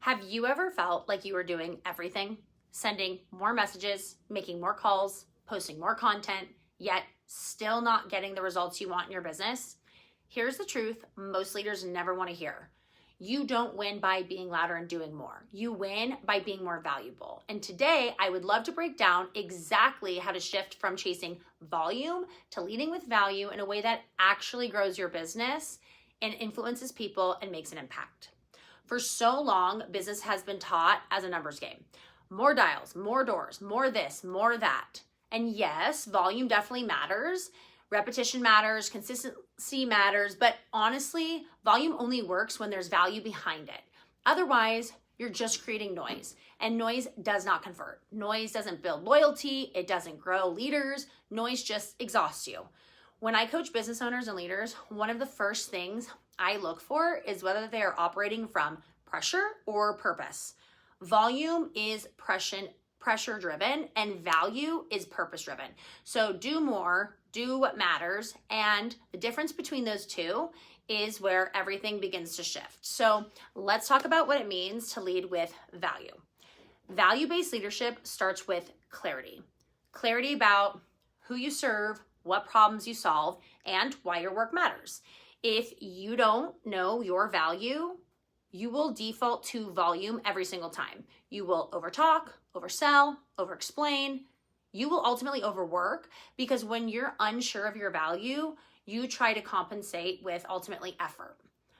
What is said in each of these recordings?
Have you ever felt like you were doing everything, sending more messages, making more calls, posting more content, yet still not getting the results you want in your business? Here's the truth most leaders never want to hear. You don't win by being louder and doing more. You win by being more valuable. And today, I would love to break down exactly how to shift from chasing volume to leading with value in a way that actually grows your business and influences people and makes an impact. For so long, business has been taught as a numbers game. More dials, more doors, more this, more that. And yes, volume definitely matters. Repetition matters, consistency matters, but honestly, volume only works when there's value behind it. Otherwise, you're just creating noise, and noise does not convert. Noise doesn't build loyalty, it doesn't grow leaders, noise just exhausts you. When I coach business owners and leaders, one of the first things I look for is whether they are operating from pressure or purpose. Volume is pressure driven and value is purpose driven. So do more, do what matters, and the difference between those two is where everything begins to shift. So let's talk about what it means to lead with value. Value-based leadership starts with clarity. Clarity about who you serve, what problems you solve, and why your work matters. If you don't know your value, you will default to volume every single time. You will overtalk, oversell, overexplain. You will ultimately overwork because when you're unsure of your value, you try to compensate with ultimately effort.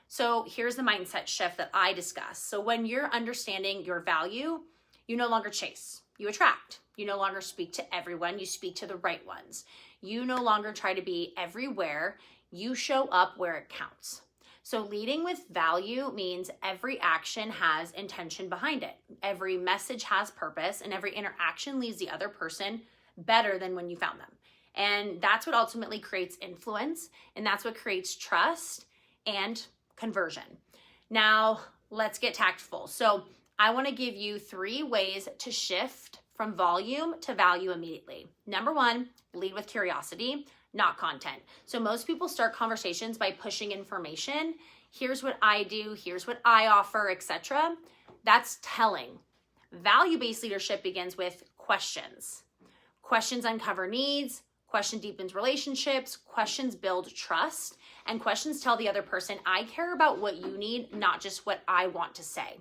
So here's the mindset shift that I discuss. So when you're understanding your value, you no longer chase, you attract. You no longer speak to everyone, you speak to the right ones. You no longer try to be everywhere, you show up where it counts. So leading with value means every action has intention behind it. Every message has purpose, and every interaction leaves the other person better than when you found them. And that's what ultimately creates influence, and that's what creates trust and conversion. Now, let's get tactful. So I want to give you 3 ways to shift from volume to value immediately. Number 1, lead with curiosity, not content. So most people start conversations by pushing information. Here's what I do, here's what I offer, etc. That's telling. Value-based leadership begins with questions. Questions uncover needs, question deepens relationships, questions build trust, and questions tell the other person, I care about what you need, not just what I want to say.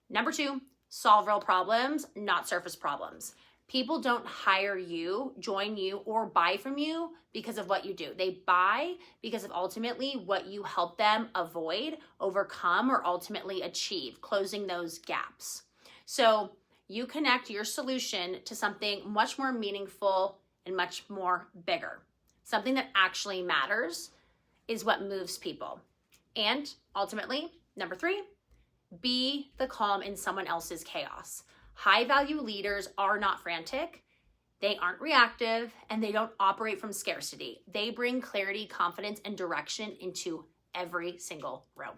Number 2, solve real problems, not surface problems. People don't hire you, join you, or buy from you because of what you do. They buy because of ultimately what you help them avoid, overcome, or ultimately achieve, closing those gaps. So you connect your solution to something much more meaningful and much more bigger. Something that actually matters is what moves people. And ultimately, number 3, be the calm in someone else's chaos. High-value leaders are not frantic, they aren't reactive, and they don't operate from scarcity. They bring clarity, confidence, and direction into every single room.